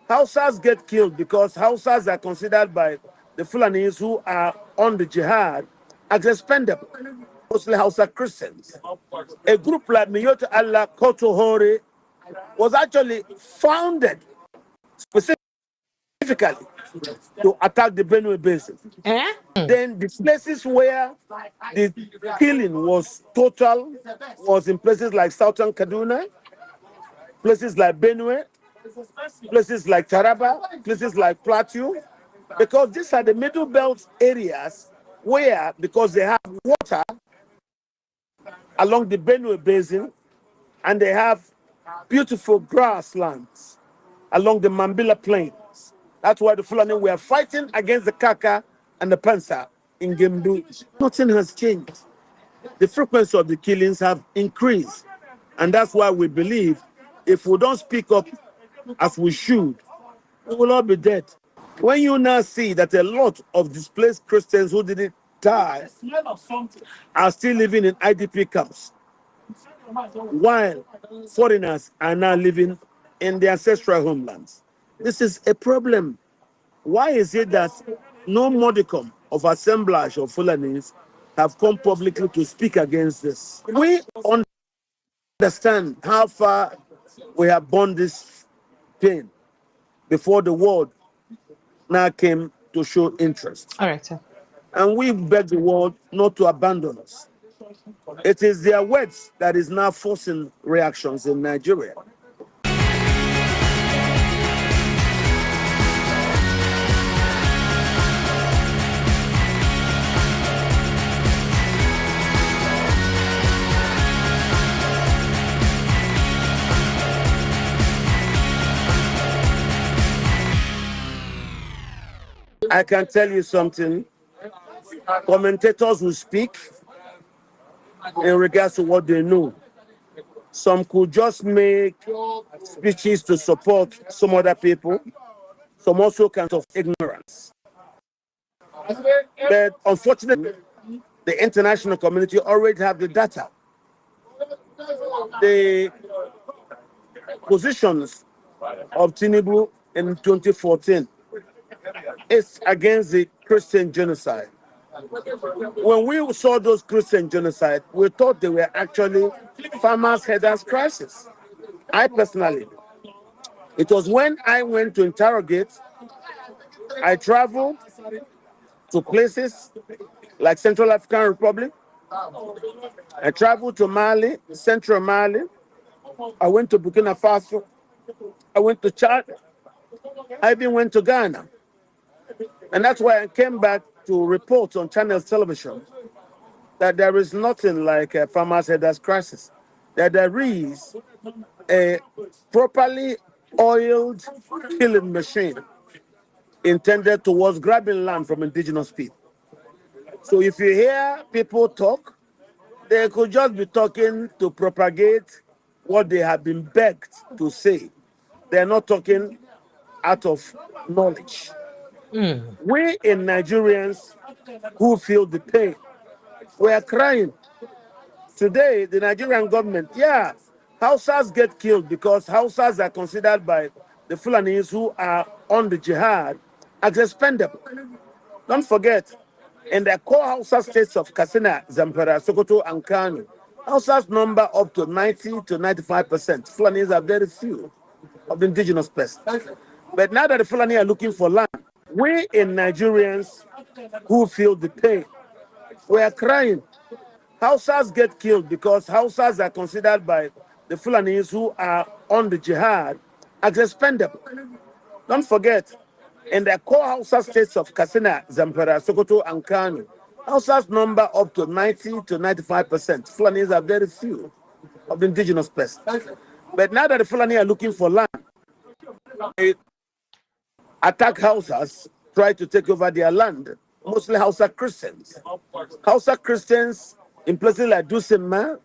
Hausas get killed because Hausas are considered by the Fulanis who are on the jihad as expendable, mostly Hausa Christians. A group like Miyota Allah Kotohore was actually founded specifically to attack the Benue Basin. Then the places where the killing was total was in places like Southern Kaduna, places like Benue, places like Taraba, places like Plateau, because these are the middle belt areas where, because they have water along the Benue Basin and they have beautiful grasslands along the Mambila Plains. That's why the Fulani were fighting against the Kaka and the Pansa in Gembu. Nothing has changed. The frequency of the killings have increased. And that's why we believe if we don't speak up as we should, we will all be dead. When you now see that a lot of displaced Christians who didn't die are still living in IDP camps, while foreigners are now living in their ancestral homelands, this is a problem. Why is it that no modicum of assemblage of Fulanis have come publicly to speak against this? We understand how far we have borne this pain before the world now came to show interest. All right, sir. And we beg the world not to abandon us. It is their words that is now forcing reactions in Nigeria. I can tell you something. Commentators will speak in regards to what they know. Some could just make speeches to support some other people. Some also kinds of ignorance. But unfortunately, the international community already have the data. The positions of Tinubu in 2014 is against the Christian genocide. When we saw those Christian genocide, we thought they were actually farmers' headers crisis. I personally, it was when I went to interrogate, I traveled to places like Central African Republic. I traveled to Mali, Central Mali. I went to Burkina Faso. I went to Chad. I even went to Ghana. And that's why I came back to report on Channels Television that there is nothing like a farmers' headers crisis. That there is a properly oiled killing machine intended towards grabbing land from indigenous people. So if you hear people talk, they could just be talking to propagate what they have been begged to say. They're not talking out of knowledge. We in Nigerians who feel the pain, we are crying. Today, the Nigerian government, Hausas get killed because Hausas are considered by the Fulanis who are on the jihad as expendable. Don't forget, in the core Hausa states of Katsina, Zamfara, Sokoto, and Kano, Hausas number up to 90 to 95%. Fulanis are very few of the indigenous persons. But now that the Fulani are looking for land, we in Nigerians who feel the pain, we are crying. Hausas get killed because Hausas are considered by the Fulanis who are on the jihad as expendable. Don't forget, in the core Hausa states of Katsina, Zamfara, Sokoto, and Kano, Hausas number up to 90 to 95%. Fulanis are very few of the indigenous persons. But now that the Fulani are looking for land, they attack Hausas, try to take over their land, mostly Hausa Christians. Hausa Christians in places like Dusima,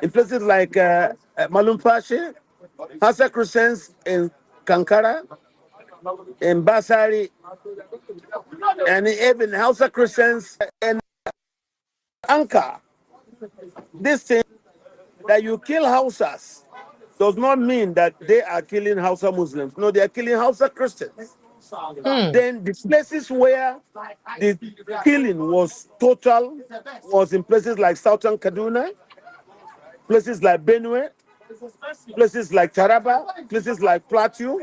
in places like Malumpashi, Hausa Christians in Kankara, in Basari, and even Hausa Christians in Anka. This thing that you kill Hausas does not mean that they are killing Hausa Muslims. No, they are killing Hausa Christians. Then the places where the killing was total was in places like Southern Kaduna, places like Benue, places like Taraba, places like Plateau,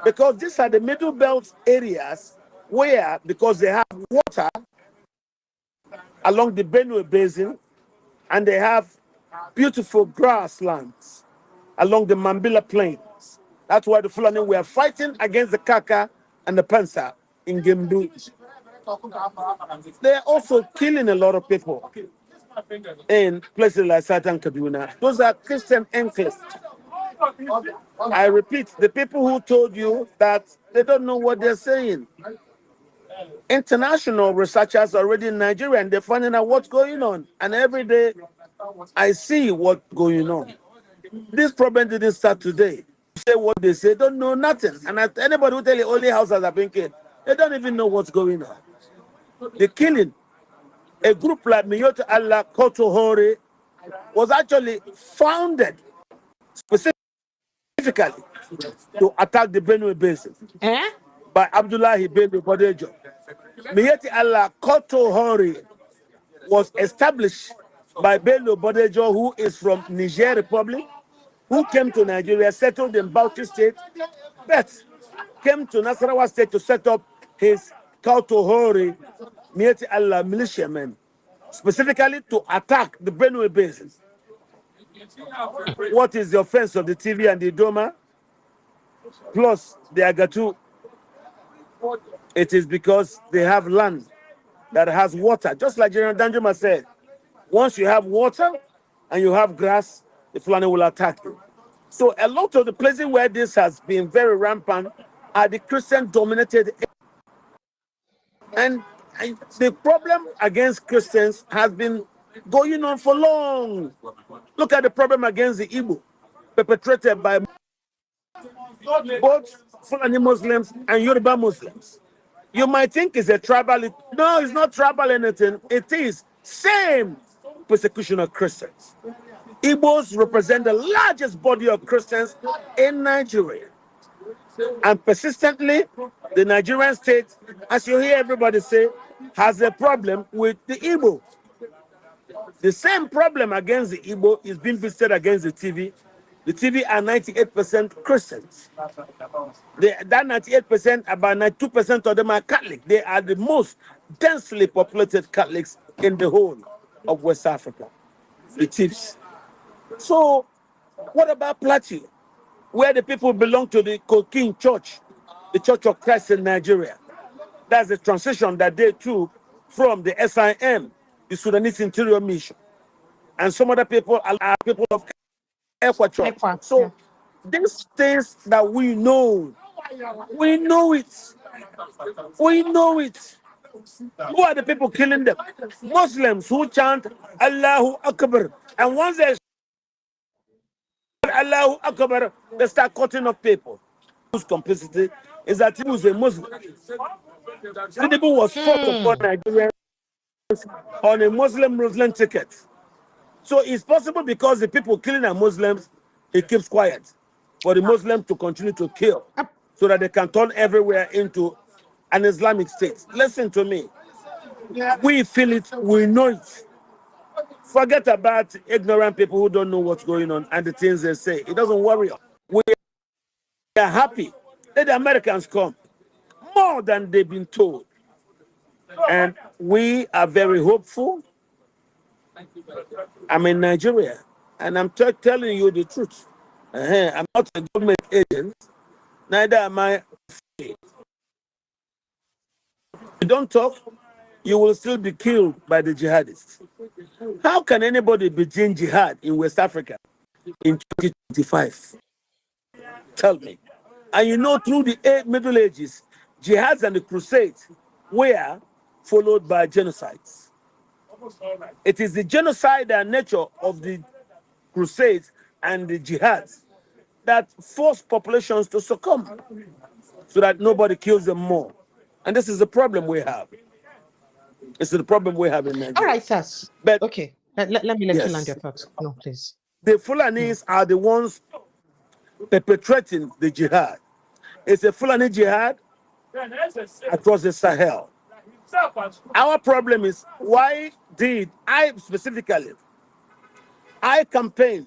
because these are the middle belt areas where, because they have water along the Benue Basin and they have beautiful grasslands along the Mambila Plains. That's why the Fulani were fighting against the Kaka and the Pansa in Gembu. They're also killing a lot of people in places like Satan Kaduna. Those are Christian enclaves. I repeat, the people who told you that they don't know what they're saying. International researchers already in Nigeria and they're finding out what's going on. And every day I see what's going on. This problem didn't start today. Say what they say, don't know nothing. And anybody who tell you only houses are being killed, they don't even know what's going on. The killing, a group like Miyota Allah Kotohore was actually founded specifically to attack the Benue Basin by Abdullahi Bello Bodejo. Miyeti Allah Kotohore was established by Bello Bodejo, who is from Niger Republic, who came to Nigeria, settled in Bauchi State, but came to Nasarawa State to set up his Kautohori Mieti Allah militiamen, specifically to attack the Benue Basin. What is the offense of the TV and the Doma? Plus the Agatu. It is because they have land that has water. Just like General Danjuma said, once you have water and you have grass, the Fulani will attack you. So a lot of the places where this has been very rampant are the Christian-dominated areas. And the problem against Christians has been going on for long. Look at the problem against the Igbo, perpetrated by both Fulani Muslims and Yoruba Muslims. You might think it's a tribal. No, it's not tribal anything. It is same persecution of Christians. Igbos represent the largest body of Christians in Nigeria. And persistently, the Nigerian state, as you hear everybody say, has a problem with the Igbo. The same problem against the Igbo is being visited against the TV. The TV are 98% Christians. That 98%, about 92% of them are Catholic. They are the most densely populated Catholics in the whole of West Africa. The chiefs. So, what about Plateau, where the people belong to the Kokin Church, the Church of Christ in Nigeria? That's the transition that they took from the SIM, the Sudanese Interior Mission. And some other people are people of Equa Church. So, these things that we know it. We know it. Who are the people killing them? Muslims who chant Allahu Akbar. And once they Allahu Akbar, they start cutting off people. Whose complicity is that he was a Muslim. Tinubu was fought upon Nigerians on a Muslim ticket. So it's possible because the people killing are Muslims, he keeps quiet. For the Muslims to continue to kill so that they can turn everywhere into an Islamic state. Listen to me. We feel it, we know it. Forget about ignorant people who don't know what's going on and the things they say. It doesn't worry us. We are happy. Let the Americans come more than they've been told. And we are very hopeful. I'm in Nigeria and I'm telling you the truth. I'm not a government agent, neither am I afraid. If you don't talk, you will still be killed by the jihadists. How can anybody begin jihad in West Africa in 2025? Tell me. And you know, through the Middle Ages, jihads and the crusades were followed by genocides. It is the genocide and nature of the crusades and the jihads that force populations to succumb so that nobody kills them more. And this is the problem we have. It's the problem we have in Nigeria. All right, Sas. But okay, let me let you land your thoughts. No, please. The Fulanis are the ones perpetrating the jihad. It's a Fulani jihad across the Sahel. Our problem is, why did I specifically, I campaigned,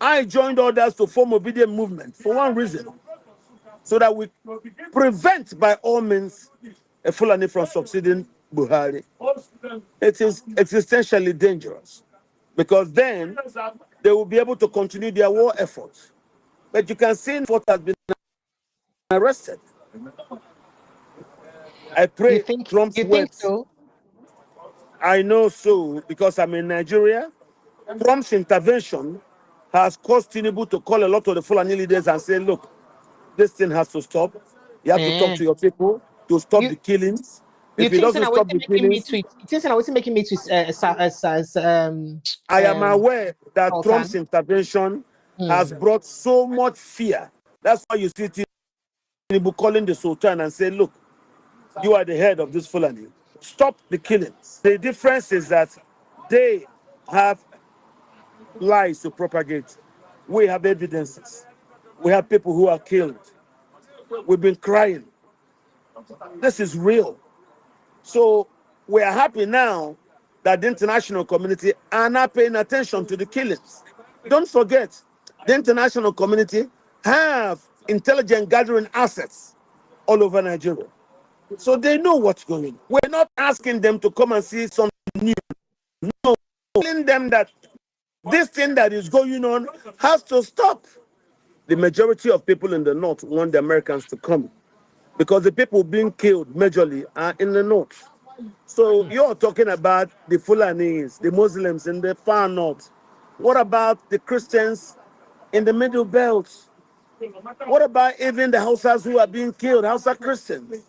I joined others to form obedient movement for one reason, so that we prevent by all means a Fulani from succeeding Buhari. It is existentially dangerous, because then they will be able to continue their war efforts. But you can see what has been arrested. I pray Trump's you think words. so? I know so, because I'm in Nigeria. Trump's intervention has caused Tinubu to call a lot of the Fulani leaders and say, look, this thing has to stop. You have to talk to your people to stop the killings. You If he think so doesn't now stop the killings, making me tweet I am aware that Sultan. Trump's intervention has brought so much fear. That's why you see Tinubu calling the Sultan and say, look, you are the head of this Fulani. Stop the killings. The difference is that they have lies to propagate. We have evidences. We have people who are killed. We've been crying. This is real. So we are happy now that the international community are not paying attention to the killings. Don't forget, the international community have intelligence gathering assets all over Nigeria. So they know what's going on. We're not asking them to come and see something new. No, we're telling them that this thing that is going on has to stop. The majority of people in the north want the Americans to come, because the people being killed majorly are in the north. So you're talking about the Fulanis, the Muslims in the far north. What about the Christians in the middle belt? What about even the Hausas who are being killed, Hausa Christians?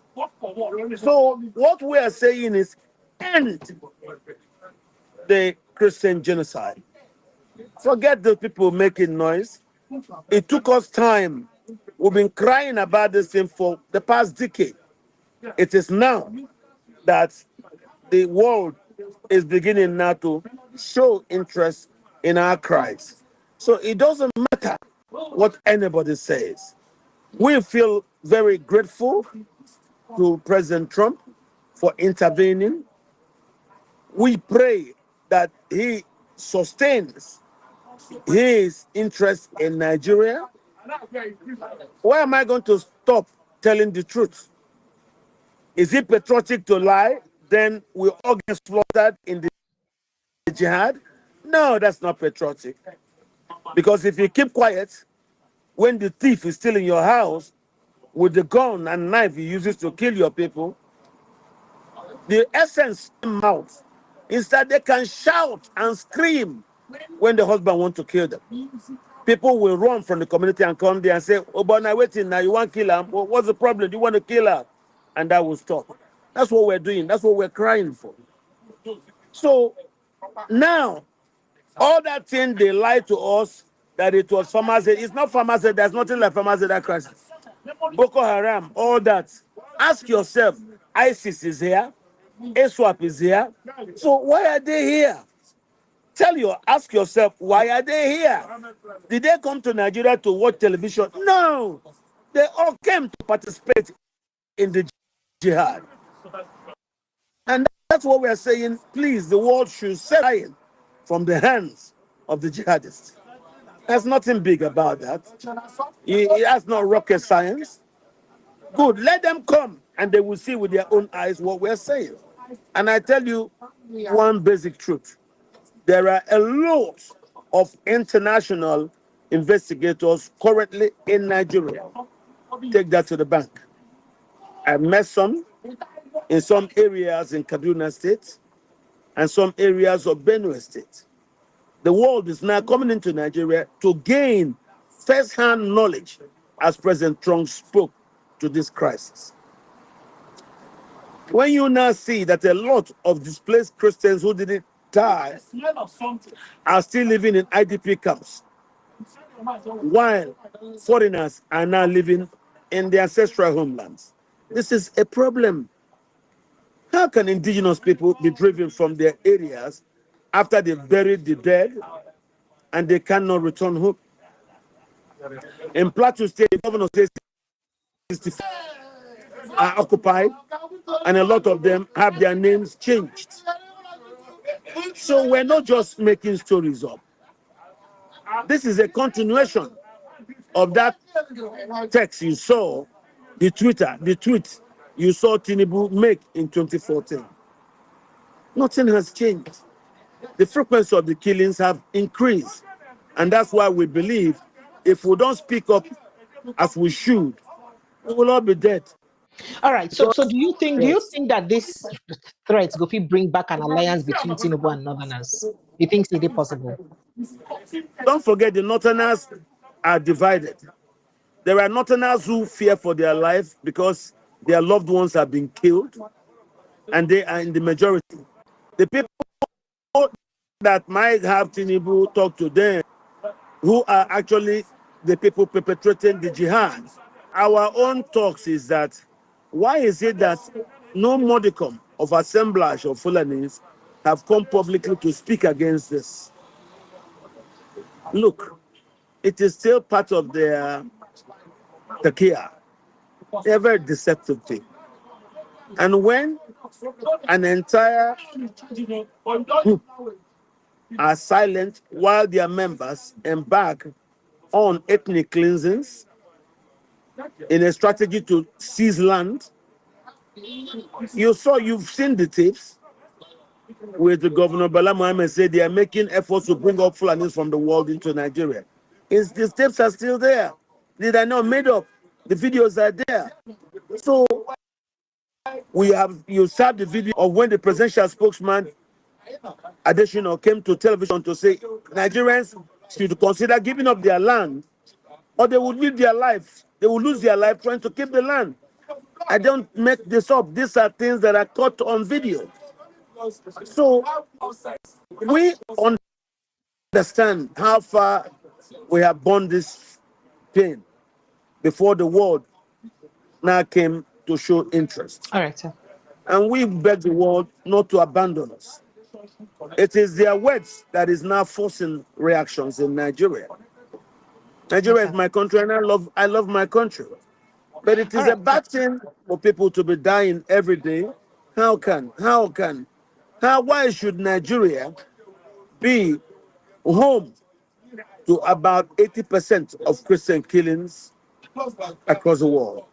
So what we are saying is, end the Christian genocide. Forget the people making noise. It took us time. We've been crying about this thing for the past decade. It is now that the world is beginning now to show interest in our cries. So it doesn't matter what anybody says. We feel very grateful to President Trump for intervening. We pray that he sustains his interest in Nigeria. Why am I going to stop telling the truth? Is it patriotic to lie? Then we all get slaughtered in the jihad? No, that's not patriotic. Because if you keep quiet, when the thief is still in your house with the gun and knife he uses to kill your people, the essence comes out is that they can shout and scream when the husband wants to kill them. People will run from the community and come there and say, oh, but now waiting, now you want to kill her? Well, what's the problem? Do you want to kill her? And that will stop. That's what we're doing. That's what we're crying for. So now, all that thing they lied to us that it was farmers aid. It's not farmers aid. There's nothing like farmers aid that crisis. Boko Haram, all that. Ask yourself, ISIS is here. ASWAP is here. So why are they here? Ask yourself, why are they here? Did they come to Nigeria to watch television? No. They all came to participate in the jihad. And that's what we are saying. Please, the world should separate from the hands of the jihadists. There's nothing big about that. It has no rocket science. Good, let them come and they will see with their own eyes what we're saying. And I tell you one basic truth. There are a lot of international investigators currently in Nigeria. Take that to the bank. I've met some in some areas in Kaduna State and some areas of Benue State. The world is now coming into Nigeria to gain first-hand knowledge as President Trump spoke to this crisis. When you now see that a lot of displaced Christians who didn't die are still living in IDP camps, while foreigners are now living in their ancestral homelands, this is a problem. How can indigenous people be driven from their areas after they've buried the dead and they cannot return home? In Plateau State, the governor says 65 are occupied, and a lot of them have their names changed. So we're not just making stories up. This is a continuation of that text you saw, the tweet you saw Tinubu make in 2014. Nothing has changed. The frequency of the killings have increased. And that's why we believe if we don't speak up as we should, we will all be dead. All right. So do you think that this threat go fit bring back an alliance between Tinubu and Northerners? You think it is possible? Don't forget the Northerners are divided. There are Northerners who fear for their life because their loved ones have been killed, and they are in the majority. The people that might have Tinubu talk to them, who are actually the people perpetrating the jihad. Our own talks is that why is it that no modicum of assemblage of Fulanis have come publicly to speak against this? Look, it is still part of their takia. They're very deceptive thing. And when an entire group are silent while their members embark on ethnic cleansings in a strategy to seize land, you've seen the tapes with the Governor Bala Mohammed said they are making efforts to bring up Fulanis from the world into Nigeria. These tapes are still there. They are not made up. The videos are there. So you saw the video of when the presidential spokesman Adesina came to television to say Nigerians should consider giving up their land or they would live their life. They will lose their life trying to keep the land. I don't make this up. These are things that are caught on video. So we understand how far we have borne this pain before the world now came to show interest. All right, sir. And we beg the world not to abandon us. It is their words that is now forcing reactions in Nigeria. Nigeria is my country, and I love my country. But it is a bad thing for people to be dying every day. Why should Nigeria be home to about 80% of Christian killings across the world?